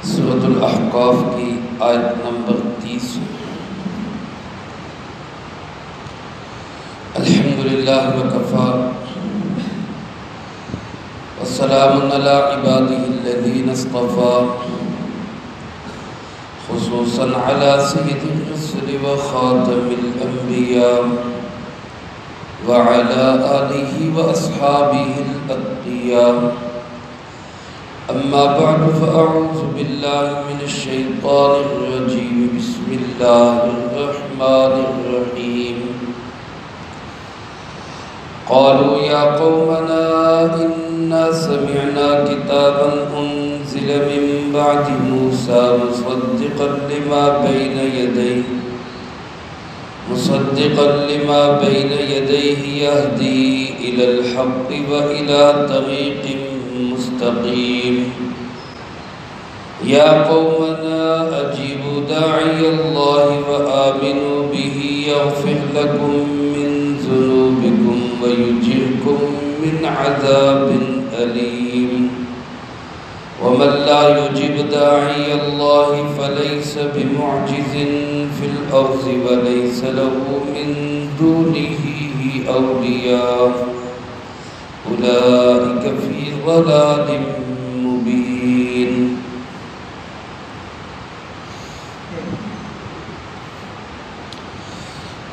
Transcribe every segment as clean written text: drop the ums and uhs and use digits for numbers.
سورۃ الاحقاف کی آیت نمبر 30۔ الحمدللہ وکفیٰ وسلام علی عبادہ الذین اصطفیٰ خصوصاً علی سید الرسل وخاتم الانبیاء وعلی آلہ واصحابہ الاتقیاء۔ اما بعد فاعوذ باللہ من الشیطان الرجیم بسم اللہ الرحمن الرحیم۔ قالوا یا قومنا انا سمعنا کتابا انزل من بعد موسیٰ مصدقا لما بین یدیہ یہدی الی الحق والی طریق مستقیم۔ یا قومنا اجیبوا داعی اللہ وآمنوا به یغفر لکم من ذنوبکم ویجرکم من عذاب علیم۔ ومن لا يجب داعی اللہ فلیس بمعجز فی الارض وليس له من دونه اولیاء اولئک فی ضلال مبین۔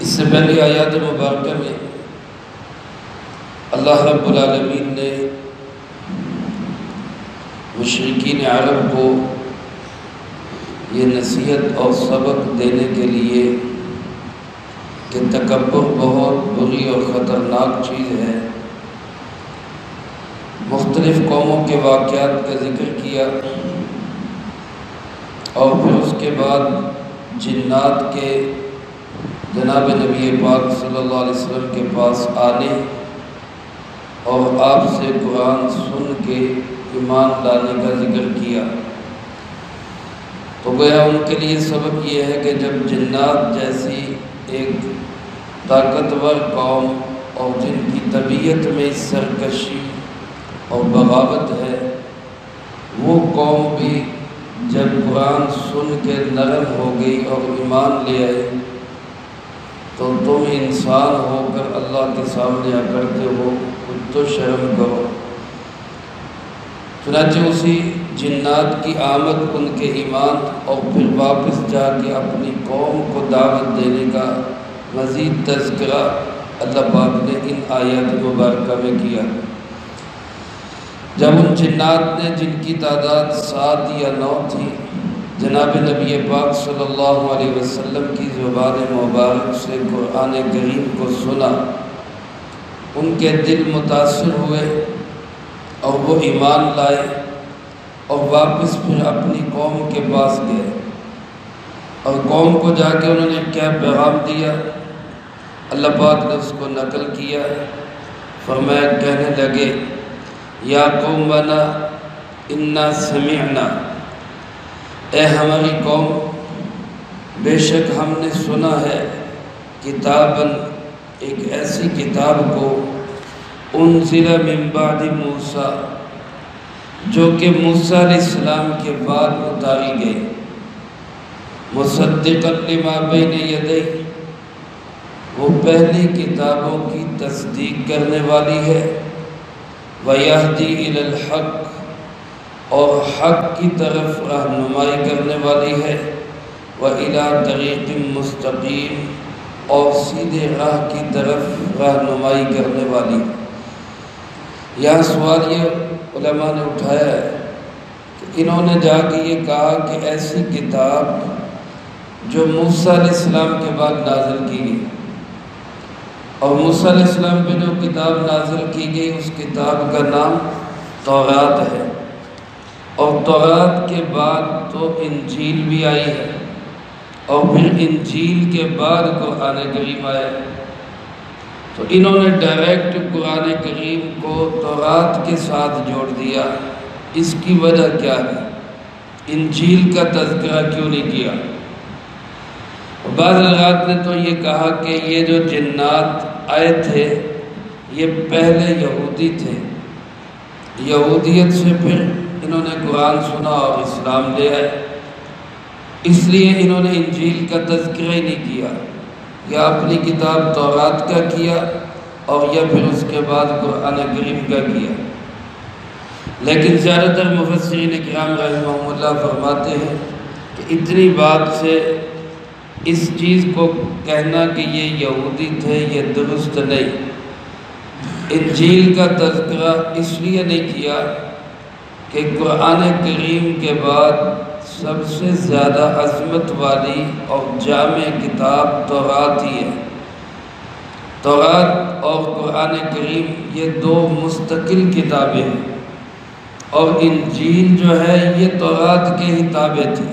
اس سے پہلے آیات مبارکہ میں اللہ رب العالمین نے مشرکین عرب کو یہ نصیحت اور سبق دینے کے لیے کہ تکبر بہت بری اور خطرناک چیز ہے، مختلف قوموں کے واقعات کا ذکر کیا، اور پھر اس کے بعد جنات کے جناب نبی پاک صلی اللہ علیہ وسلم کے پاس آنے اور آپ سے قرآن سن کے ایمان لانے کا ذکر کیا۔ تو گویا ان کے لیے سبق یہ ہے کہ جب جنات جیسی ایک طاقتور قوم اور جن کی طبیعت میں سرکشی اور بغاوت ہے، وہ قوم بھی جب قرآن سن کے نرم ہو گئی اور ایمان لے آئے، تو تم انسان ہو کر اللہ کے سامنے آ کرتے ہو، خود تو شرم کرو۔ چنانچہ اسی جنات کی آمد، ان کے ایمان اور پھر واپس جا کے اپنی قوم کو دعوت دینے کا مزید تذکرہ اللہ پاک نے ان آیات مبارکہ میں کیا۔ جب ان جنات نے، جن کی تعداد 7 یا 9 تھی، جناب نبی پاک صلی اللہ علیہ وسلم کی زبان مبارک سے قرآن کریم کو سنا، ان کے دل متاثر ہوئے اور وہ ایمان لائے اور واپس پھر اپنی قوم کے پاس گئے، اور قوم کو جا کے انہوں نے کیا پیغام دیا، اللہ پاک نے اس کو نقل کیا۔ فرمایا، کہنے لگے، یا قومنا انا سمعنا، اے ہماری قوم، بے شک ہم نے سنا ہے کتاباً، ایک ایسی کتاب کو، انزل من بعد موسیٰ، جو کہ موسیٰ علیہ السلام کے بعد اتاری گئی، مصدقا لما بین یدیہ، وہ پہلی کتابوں کی تصدیق کرنے والی ہے، ویہدی الی الحق، اور حق کی طرف رہنمائی کرنے والی ہے، وَإِلَىٰ طَرِيقٍ مُسْتَقِيمٍ، اور سیدھے راہ کی طرف رہنمائی کرنے والی۔ یہاں سوال یہ علماء نے اٹھایا ہے کہ انہوں نے جا کے یہ کہا کہ ایسی کتاب جو موسیٰ علیہ السلام کے بعد نازل کی گئی، اور موسیٰ علیہ السلام پہ جو کتاب نازل کی گئی، اس کتاب کا نام تورات ہے، اور تورات کے بعد تو انجیل بھی آئی ہے، اور پھر انجیل کے بعد قرآن کریم آیا، تو انہوں نے ڈائریکٹ قرآن کریم کو تورات کے ساتھ جوڑ دیا۔ اس کی وجہ کیا ہے؟ انجیل کا تذکرہ کیوں نہیں کیا؟ بعض حضرات نے تو یہ کہا کہ یہ جو جنات آئے تھے، یہ پہلے یہودی تھے، یہودیت سے پھر انہوں نے قرآن سنا اور اسلام لے آئے، اس لیے انہوں نے انجیل کا تذکرہ ہی نہیں کیا، یا اپنی کتاب تورات کا کیا اور یا پھر اس کے بعد قرآن کریم کا کیا۔ لیکن زیادہ تر مفسرین کرام رحمہم اللہ فرماتے ہیں کہ اتنی بات سے اس چیز کو کہنا کہ یہ یہودی تھے یہ درست نہیں۔ انجیل کا تذکرہ اس لیے نہیں کیا کہ قرآن کریم کے بعد سب سے زیادہ عظمت والی اور جامع کتاب تورات ہی ہے۔ تورات اور قرآن کریم یہ دو مستقل کتابیں ہیں، اور انجیل جو ہے یہ تورات کے ہی تابع تھی۔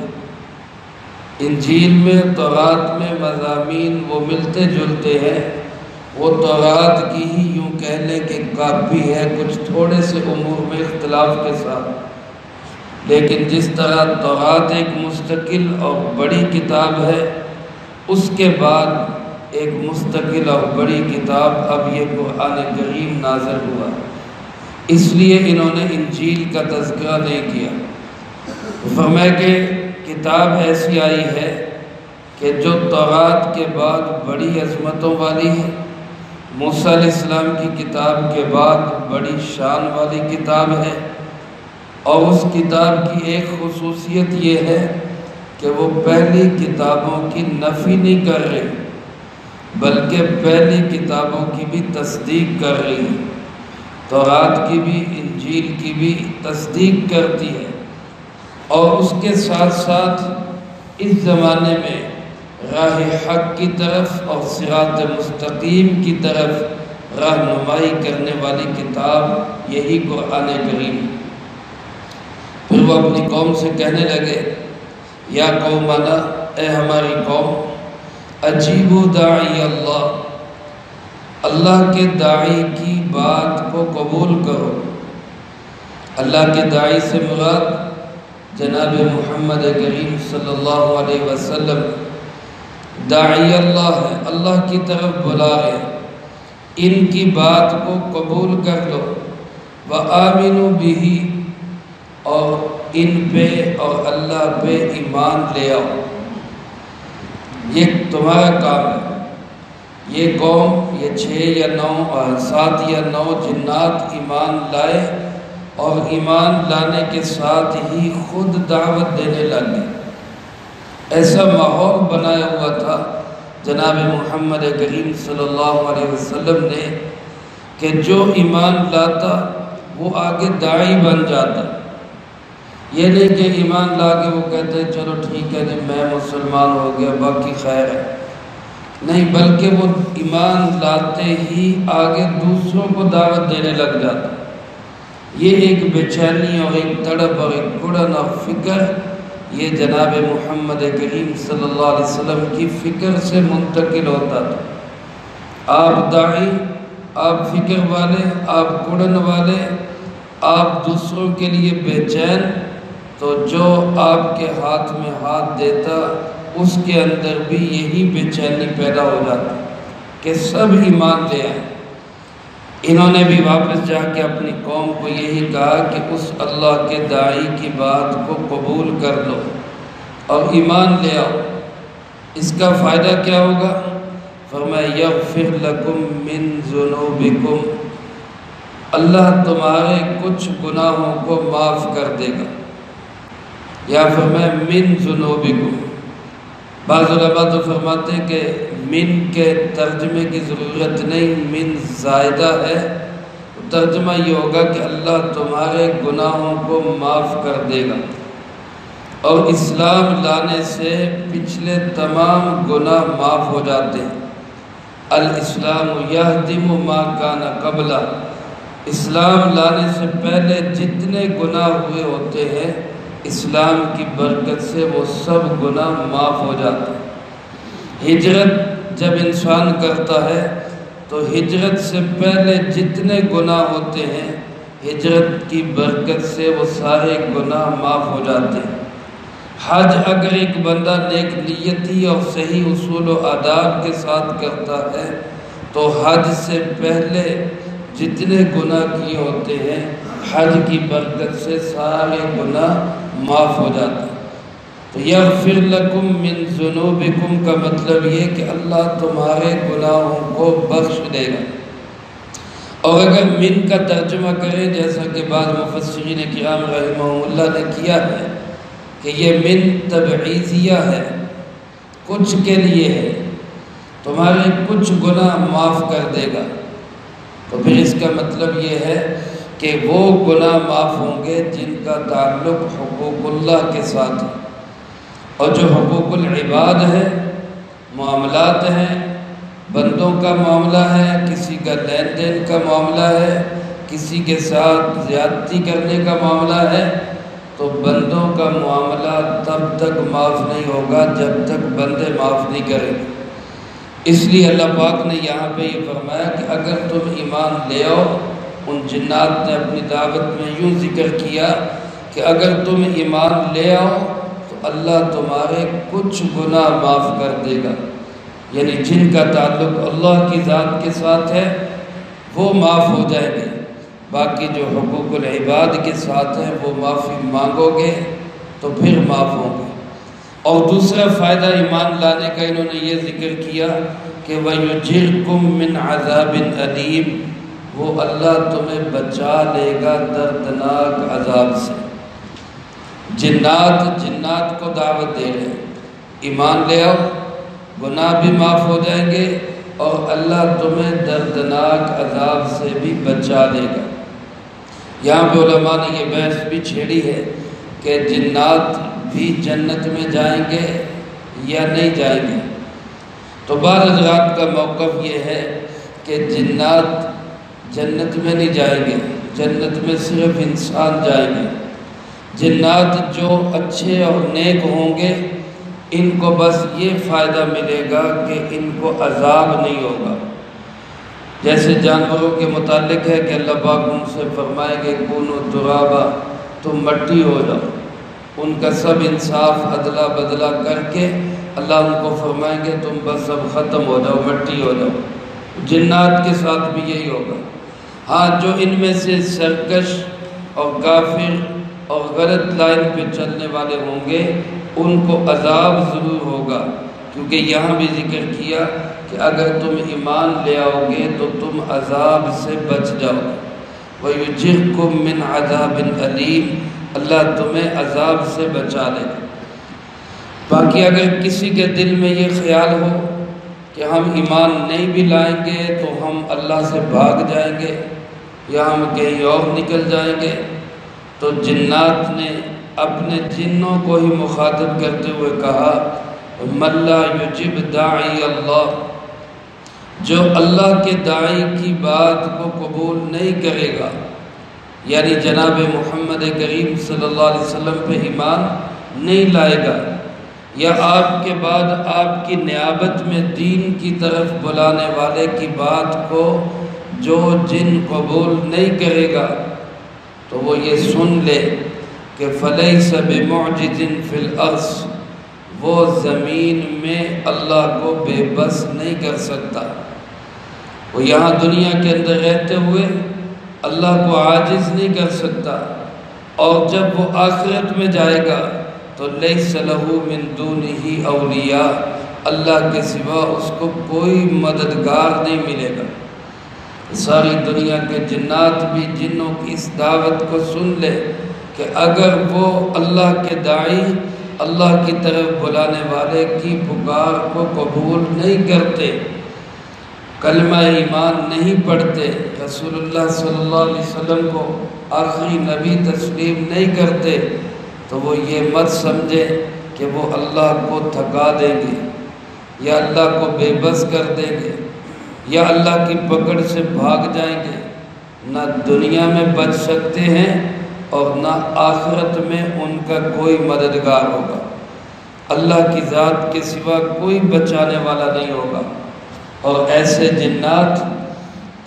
انجیل میں تورات میں مضامین وہ ملتے جلتے ہیں، وہ تورات کی ہی یوں کہہ لیں کہ کاپی ہے، کچھ تھوڑے سے امور میں اختلاف کے ساتھ، لیکن جس طرح تورات ایک مستقل اور بڑی کتاب ہے، اس کے بعد ایک مستقل اور بڑی کتاب اب یہ قرآن کریم نازل ہوا، اس لیے انہوں نے انجیل کا تذکرہ نہیں کیا۔ فرمایا کہ کتاب ایسی آئی ہے کہ جو تورات کے بعد بڑی عظمتوں والی ہے، موسیٰ علیہ السلام کی کتاب کے بعد بڑی شان والی کتاب ہے، اور اس کتاب کی ایک خصوصیت یہ ہے کہ وہ پہلی کتابوں کی نفی نہیں کر رہی، بلکہ پہلی کتابوں کی بھی تصدیق کر رہی ہے۔ تورات کی بھی انجیل کی بھی تصدیق کرتی ہے، اور اس کے ساتھ ساتھ اس زمانے میں راہ حق کی طرف اور صراط مستقیم کی طرف رہنمائی کرنے والی کتاب یہی قرآن کریم۔ پھر وہ اپنی قوم سے کہنے لگے، یا قومنا، اے ہماری قوم، اجیبوا داعی اللہ، اللہ کے داعی کی بات کو قبول کرو۔ اللہ کے داعی سے مراد جناب محمد کریم صلی اللہ علیہ وسلم داعی اللہ ہے، اللہ کی طرف بلا رہے، ان کی بات کو قبول کر لو، وآمنوا بہ، اور ان پہ اور اللہ پہ ایمان لے آؤ۔ یہ تمہارا کام ہے۔ یہ قوم، یہ 6 یا 9 7 یا 9 جنات ایمان لائے، اور ایمان لانے کے ساتھ ہی خود دعوت دینے لگے۔ ایسا ماحول بنایا ہوا تھا جناب محمد کریم صلی اللہ علیہ وسلم نے کہ جو ایمان لاتا وہ آگے داعی بن جاتا۔ یہ نہیں کہ ایمان لا کے وہ کہتے چلو ٹھیک ہے جی میں مسلمان ہو گیا باقی خیر ہے، نہیں، بلکہ وہ ایمان لاتے ہی آگے دوسروں کو دعوت دینے لگ جاتا۔ یہ ایک بے چینی اور ایک تڑپ اور ایک گڑن اور فکر، یہ جناب محمد کریم صلی اللہ علیہ وسلم کی فکر سے منتقل ہوتا تھا۔ آپ داعی، آپ فکر والے، آپ گڑن والے، آپ دوسروں کے لیے بے چین، تو جو آپ کے ہاتھ میں ہاتھ دیتا اس کے اندر بھی یہی بے چینی پیدا ہو جاتی کہ سب ایمان لے آئیں۔ انہوں نے بھی واپس جا کے اپنی قوم کو یہی کہا کہ اس اللہ کے داعی کی بات کو قبول کر لو اور ایمان لے آؤ۔ اس کا فائدہ کیا ہوگا؟ فرمایا یغفر لکم من ذنوبکم، اللہ تمہارے کچھ گناہوں کو معاف کر دے گا۔ یا فرمایا من ذنوبکم، بعض علماء تو فرماتے ہیں کہ من کے ترجمے کی ضرورت نہیں، من زائدہ ہے، ترجمہ یہ ہوگا کہ اللہ تمہارے گناہوں کو معاف کر دے گا، اور اسلام لانے سے پچھلے تمام گناہ معاف ہو جاتے ہیں۔ الاسلام یہدم ما کان قبلہ، اسلام لانے سے پہلے جتنے گناہ ہوئے ہوتے ہیں اسلام کی برکت سے وہ سب گناہ معاف ہو جاتے ہیں۔ ہجرت جب انسان کرتا ہے تو ہجرت سے پہلے جتنے گناہ ہوتے ہیں ہجرت کی برکت سے وہ سارے گناہ معاف ہو جاتے ہیں۔ حج اگر ایک بندہ نیک نیتی اور صحیح اصول و آداب کے ساتھ کرتا ہے تو حج سے پہلے جتنے گناہ کیے ہوتے ہیں حج کی برکت سے سارے گناہ معاف ہو جاتے ہیں۔ تو یغفر لکم من ذنوبکم کا مطلب یہ کہ اللہ تمہارے گناہوں کو بخش دے گا۔ اور اگر من کا ترجمہ کریں جیسا کہ بعض مفسرین کرام رحمہم اللہ نے کیا ہے کہ یہ من تبعیضیہ ہے، کچھ کے لیے ہے، تمہارے کچھ گناہ معاف کر دے گا، تو پھر اس کا مطلب یہ ہے کہ وہ گناہ معاف ہوں گے جن کا تعلق حقوق اللہ کے ساتھ ہے، اور جو حقوق العباد ہے، معاملات ہیں، بندوں کا معاملہ ہے، کسی کا لین دین کا معاملہ ہے، کسی کے ساتھ زیادتی کرنے کا معاملہ ہے، تو بندوں کا معاملہ تب تک معاف نہیں ہوگا جب تک بندے معاف نہیں کریں گے۔ اس لیے اللہ پاک نے یہاں پہ یہ فرمایا کہ اگر تم ایمان لے آؤ، ان جنات نے اپنی دعوت میں یوں ذکر کیا کہ اگر تم ایمان لے آؤ تو اللہ تمہارے کچھ گناہ معاف کر دے گا، یعنی جن کا تعلق اللہ کی ذات کے ساتھ ہے وہ معاف ہو جائیں گے، باقی جو حقوق العباد کے ساتھ ہیں وہ معافی مانگو گے تو پھر معاف ہوں گے۔ اور دوسرا فائدہ ایمان لانے کا انہوں نے یہ ذکر کیا کہ وَيُجِرْكُم مِّنْ عَذَابٍ أَلِيمٍ، وہ اللہ تمہیں بچا لے گا دردناک عذاب سے۔ جنات کو دعوت دے رہے ہیں، ایمان لے آؤ، گناہ بھی معاف ہو جائیں گے اور اللہ تمہیں دردناک عذاب سے بھی بچا لے گا۔ یہاں پہ علماء نے یہ بحث بھی چھیڑی ہے کہ جنات بھی جنت میں جائیں گے یا نہیں جائیں گے، تو بعض حضرات کا موقف یہ ہے کہ جنات جنت میں نہیں جائیں گے، جنت میں صرف انسان جائیں گے۔ جنات جو اچھے اور نیک ہوں گے ان کو بس یہ فائدہ ملے گا کہ ان کو عذاب نہیں ہوگا۔ جیسے جانوروں کے متعلق ہے کہ اللہ پاک ان سے فرمائیں گے کونوا ترابا، تم مٹی ہو جاؤ، ان کا سب انصاف عدلہ بدلہ کر کے اللہ ان کو فرمائیں گے تم بس اب ختم ہو جاؤ، مٹی ہو جاؤ۔ جنات کے ساتھ بھی یہی ہوگا۔ ہاں جو ان میں سے سرکش اور کافر اور غلط لائن پہ چلنے والے ہوں گے ان کو عذاب ضرور ہوگا، کیونکہ یہاں بھی ذکر کیا کہ اگر تم ایمان لے آؤ گے تو تم عذاب سے بچ جاؤ گے۔ وَيُجِرْكُم مِّنْ عَذَابٍ أَلِيمٍ، اللہ تمہیں عذاب سے بچا لے گا۔ باقی اگر کسی کے دل میں یہ خیال ہو کہ ہم ایمان نہیں بھی لائیں گے تو ہم اللہ سے بھاگ جائیں گے یا ہم کہیں اور نکل جائیں گے، تو جنات نے اپنے جنوں کو ہی مخاطب کرتے ہوئے کہا مَن لَا يُجِبْ دَاعِيَ اللَّهِ، جو اللہ کے داعی کی بات کو قبول نہیں کرے گا، یعنی جناب محمد کریم صلی اللہ علیہ وسلم پہ ایمان نہیں لائے گا، یا آپ کے بعد آپ کی نیابت میں دین کی طرف بلانے والے کی بات کو جو جن قبول نہیں کرے گا، تو وہ یہ سن لے کہ فَلَيْسَ بِمُعْجِزٍ فِي الْأَرْضِ، وہ زمین میں اللہ کو بے بس نہیں کر سکتا۔ وہ یہاں دنیا کے اندر رہتے ہوئے اللہ کو عاجز نہیں کر سکتا، اور جب وہ آخرت میں جائے گا تو لَيْسَ لَهُ مِن دُونِهِ أَوْلِيَاء، اللہ کے سوا اس کو کوئی مددگار نہیں ملے گا۔ ساری دنیا کے جنات بھی جنوں کی اس دعوت کو سن لے کہ اگر وہ اللہ کے داعی، اللہ کی طرف بلانے والے کی پکار کو قبول نہیں کرتے، کلمہ ایمان نہیں پڑھتے، رسول اللہ صلی اللہ علیہ وسلم کو آخری نبی تسلیم نہیں کرتے، تو وہ یہ مت سمجھے کہ وہ اللہ کو تھکا دیں گے یا اللہ کو بے بس کر دیں گے یا اللہ کی پکڑ سے بھاگ جائیں گے۔ نہ دنیا میں بچ سکتے ہیں اور نہ آخرت میں ان کا کوئی مددگار ہوگا، اللہ کی ذات کے سوا کوئی بچانے والا نہیں ہوگا۔ اور ایسے جنات،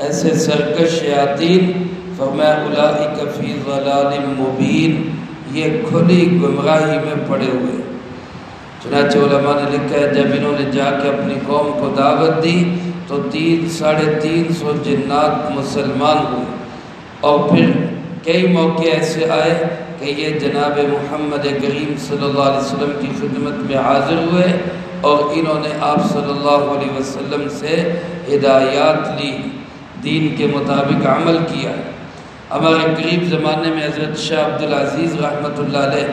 ایسے سرکش شیاطین، فرمایا اولئک فی ضلال مبین، یہ کھلی گمراہی میں پڑے ہوئے۔ چنانچہ علماء نے لکھا ہے جب انہوں نے جا کے اپنی قوم کو دعوت دی تو 350 جنات مسلمان ہوئے، اور پھر کئی موقع ایسے آئے کہ یہ جناب محمد کریم صلی اللہ علیہ وسلم کی خدمت میں حاضر ہوئے اور انہوں نے آپ صلی اللہ علیہ وسلم سے ہدایات لی، دین کے مطابق عمل کیا۔ ہمارے قریب زمانے میں حضرت شاہ عبدالعزیز رحمۃ اللہ علیہ،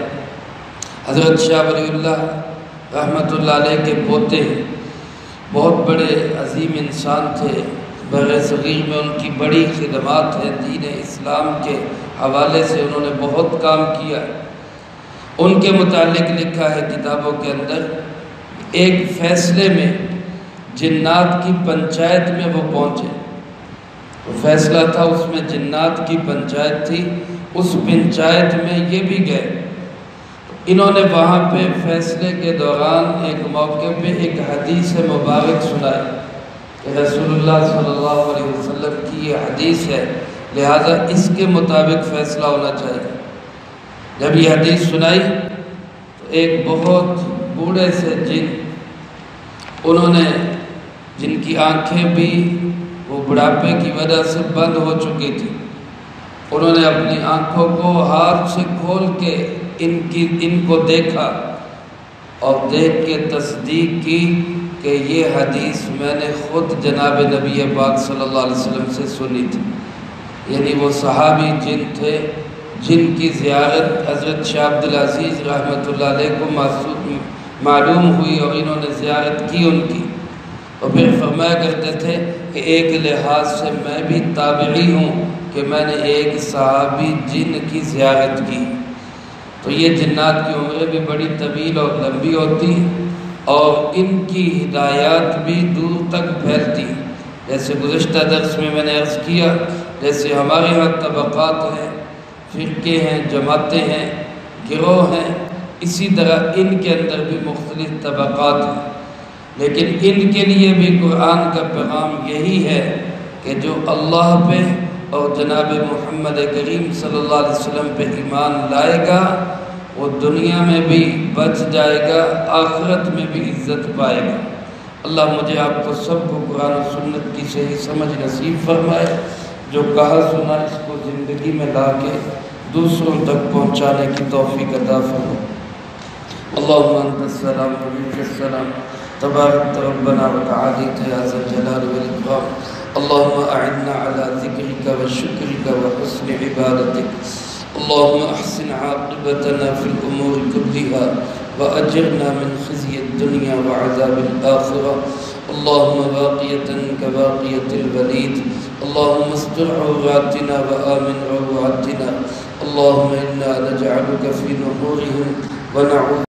حضرت شاہ ولی اللہ رحمۃ اللہ علیہ کے پوتے ہیں، بہت بڑے عظیم انسان تھے، بر صغیر میں ان کی بڑی خدمات ہیں، دین اسلام کے حوالے سے انہوں نے بہت کام کیا۔ ان کے متعلق لکھا ہے کتابوں کے اندر، ایک فیصلے میں جنات کی پنچایت میں وہ پہنچے، وہ فیصلہ تھا، اس میں جنات کی پنچایت تھی، اس پنچایت میں یہ بھی گئے۔ انہوں نے وہاں پہ فیصلے کے دوران ایک موقع پہ ایک حدیث مبارک سنائی کہ رسول اللہ صلی اللہ علیہ وسلم کی یہ حدیث ہے، لہذا اس کے مطابق فیصلہ ہونا چاہیے۔ جب یہ حدیث سنائی تو ایک بہت بوڑھے سے جن، انہوں نے، جن کی آنکھیں بھی وہ بڑھاپے کی وجہ سے بند ہو چکی تھی، انہوں نے اپنی آنکھوں کو ہاتھ سے کھول کے ان کو دیکھا اور دیکھ کے تصدیق کی کہ یہ حدیث میں نے خود جناب نبی پاک صلی اللہ علیہ وسلم سے سنی تھی۔ یعنی وہ صحابی جن تھے جن کی زیارت حضرت شاہ عبدالعزیز رحمۃ اللہ علیہ کو معلوم ہوئی اور انہوں نے زیارت کی ان کی، اور پھر فرمایا کرتے تھے کہ ایک لحاظ سے میں بھی تابعی ہوں کہ میں نے ایک صحابی جن کی زیارت کی۔ تو یہ جنات کی عمریں بھی بڑی طویل اور لمبی ہوتی ہیں اور ان کی ہدایات بھی دور تک پھیلتی ہیں۔ جیسے گزشتہ درس میں نے عرض کیا، جیسے ہمارے ہاں طبقات ہیں، فرقے ہیں، جماعتیں ہیں، گروہ ہیں، اسی طرح ان کے اندر بھی مختلف طبقات ہیں، لیکن ان کے لیے بھی قرآن کا پیغام یہی ہے کہ جو اللہ پہ اور جناب محمد کریم صلی اللہ علیہ وسلم پہ ایمان لائے گا وہ دنیا میں بھی بچ جائے گا، آخرت میں بھی عزت پائے گا۔ اللہ مجھے آپ کو سب کو قرآن و سنت کی صحیح سمجھ نصیب فرمائے، جو کہا سنا اس کو زندگی میں لا کے دوسروں تک پہنچانے کی توفیق عطا فرمائے۔ اللہم انت السلام و منک السلام، تبارک ربنا و تعالیت یا ذا الجلال والاکرام۔ اللہم اعنا علی ذکرک و شکرک و حسن عبادتک۔ اللہم احسن عاقبتنا فی الامور کلہا وأجرنا من خزي الدنيا وعذاب الآخرة۔ اللهم باقية كباقية الوليد، اللهم استر عوراتنا وآمن روعاتنا، اللهم إنا نجعلك في نحورهم ونعوذ